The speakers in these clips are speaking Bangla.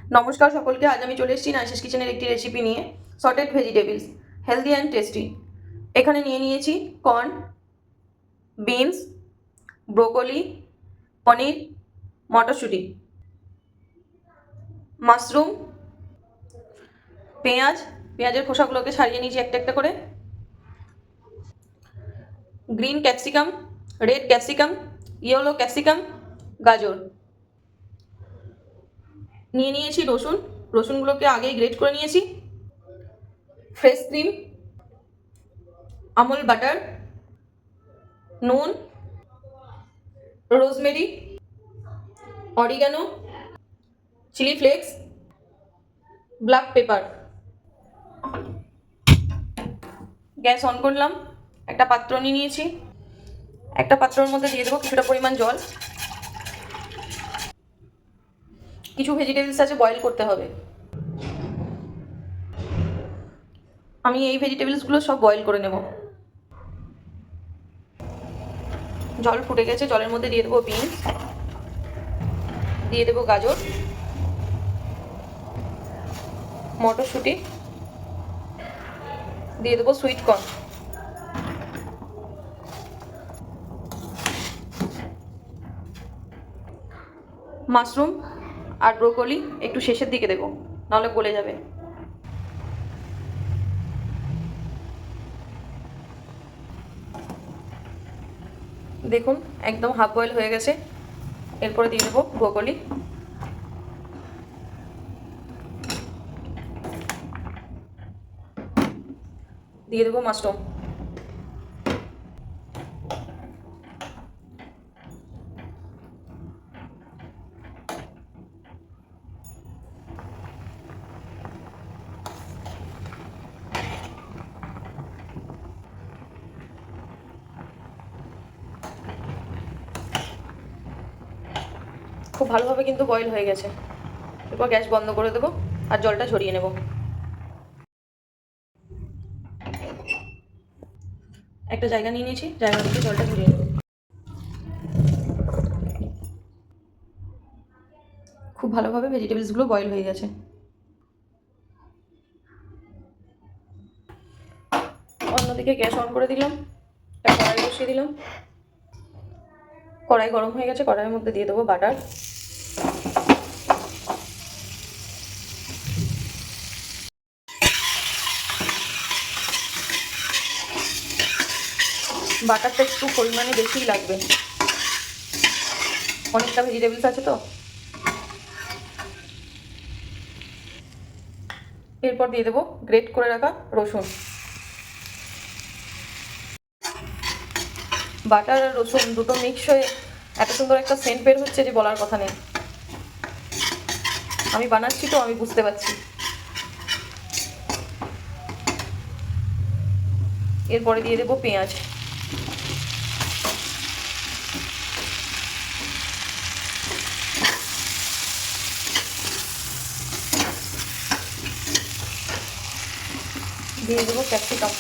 নমস্কার সকলকে। আজ আমি চলে এসেছি নাইসেস কিচেনের একটি রেসিপি নিয়ে, sautéed vegetables, healthy and tasty. এখানে নিয়ে নিয়েছি কর্ন, বিনস, ব্রোকলি, পনির, মটরশুঁটি, মাশরুম, পেঁয়াজের খোসাগুলোকে ছাড়িয়ে নিয়েছি একটা একটা করে, green capsicum, red capsicum, yellow capsicum, গাজর। নিয়ে নিয়েছি রসুনগুলোকে আগেই গ্রেট করে নিয়েছি, ফ্রেশ ক্রিম, আমুল বাটার, নুন, rosemary, oregano, chilli flakes, black pepper. Gas on করলাম, একটা পাত্র নিয়ে নিয়েছি, একটা পাত্রের মধ্যে দিয়ে দেবো কিছুটা পরিমাণ জল। কিছু ভেজিটেবলস আছে বয়েল করতে হবে, আমি এই ভেজিটেবলসগুলো সব বয়েল করে নেব। জল ফুটে গেছে, জলের মধ্যে দিয়ে দেবো বিনস, দিয়ে দেবো গাজর, মটরশুঁটি, দিয়ে দেবো সুইট কর্ন, মাশরুম আর ব্রোকলি একটু শেষের দিকে দেবো, নাহলে গলে যাবে। দেখুন একদম হাফ বয়েল হয়ে গেছে। এরপরে দিয়ে দেবো ব্রোকলি, দিয়ে দেবো মাশরুম, খুব ভালোভাবে কিন্তু বয়েল হয়ে গেছে। এরপর গ্যাস বন্ধ করে দেবো আর জলটা ঝরিয়ে নেব। একটা জায়গা নিয়ে নিয়েছি, জায়গা থেকে জলটা ঝরিয়ে নেব। খুব ভালোভাবে ভেজিটেবলসগুলো বয়েল হয়ে গেছে। অন্যদিকে গ্যাস অন করে দিলাম, একটা কড়াই বসিয়ে দিলাম। কড়াই গরম হয়ে গেছে, কড়াইয়ের মধ্যে দিয়ে দেবো বাটার, বাটারটা একটু পরিমাণে বেশিই লাগবে, অনেকটা ভেজিটেবলস আছে তো। এরপর দিয়ে দেবো গ্রেট করে রাখা রসুন। বাটার আর রসুন দুটো মিক্স হয়ে এত সুন্দর একটা সেন্ট বের হচ্ছে যে বলার কথা নেই। আমি বানাচ্ছি তো, আমি বুঝতে পারছি। এরপরে দিয়ে দেবো পেঁয়াজ, দিয়ে দেবো ক্যাপসিকাম,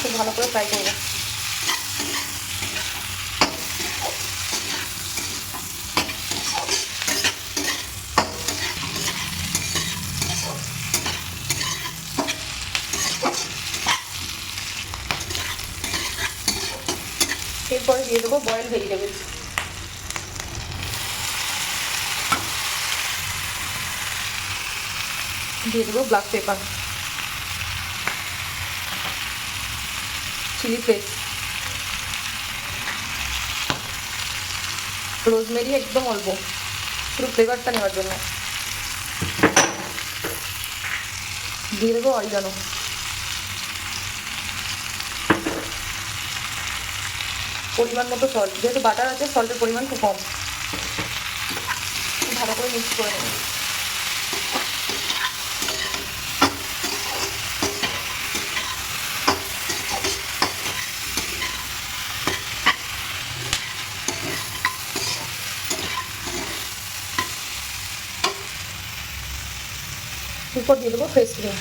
খুব ভালো করে ফ্রাই করবো। এরপরে দিয়ে দেবো বয়েল ভেজিটেবলস, দিয়ে দেবো black pepper, chilli flakes, rosemary একদম অল্প, পুরো ফ্লেভারটা নেওয়ার জন্য। দিয়ে দেবো অরিগানো, পরিমাণ মতো সল্ট, যেহেতু বাটার আছে সল্টের পরিমাণ খুব কম। ভালো করে মিক্স করে নেব। এরপর দিয়ে দেবো ফ্রেশ ক্রিম,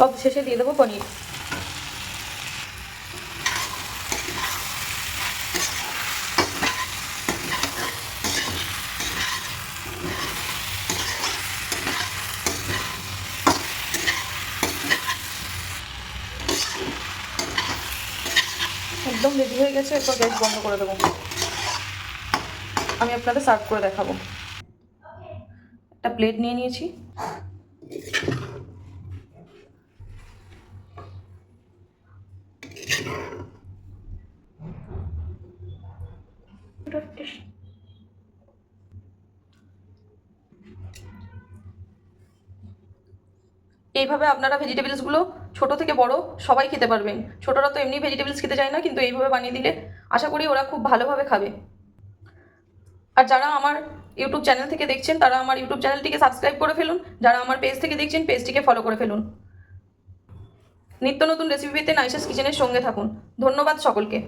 সব শেষে দিয়ে দেবো পনির। একদম রেডি হয়ে গেছে, এরপর গ্যাস বন্ধ করে দেবো। আমি আপনাদের সার্ভ করে দেখাবো। একটা প্লেট নিয়ে নিয়েছি। এইভাবে আপনারা ভেজিটেবলসগুলো ছোট থেকে বড় সবাই খেতে পারবেন। ছোটরা তো এমনি ভেজিটেবলস খেতে চায় না, কিন্তু এইভাবে বানিয়ে দিলে আশা করি ওরা খুব ভালোভাবে খাবে। আর যারা আমার ইউটিউব চ্যানেল থেকে দেখছেন তারা আমার ইউটিউব চ্যানেলটিকে সাবস্ক্রাইব করে ফেলুন, যারা আমার পেজ থেকে দেখছেন পেজটিকে ফলো করে ফেলুন। নিত্য নতুন রেসিপি পেতে নাইসাস কিচেনের সঙ্গে থাকুন। ধন্যবাদ সকলকে।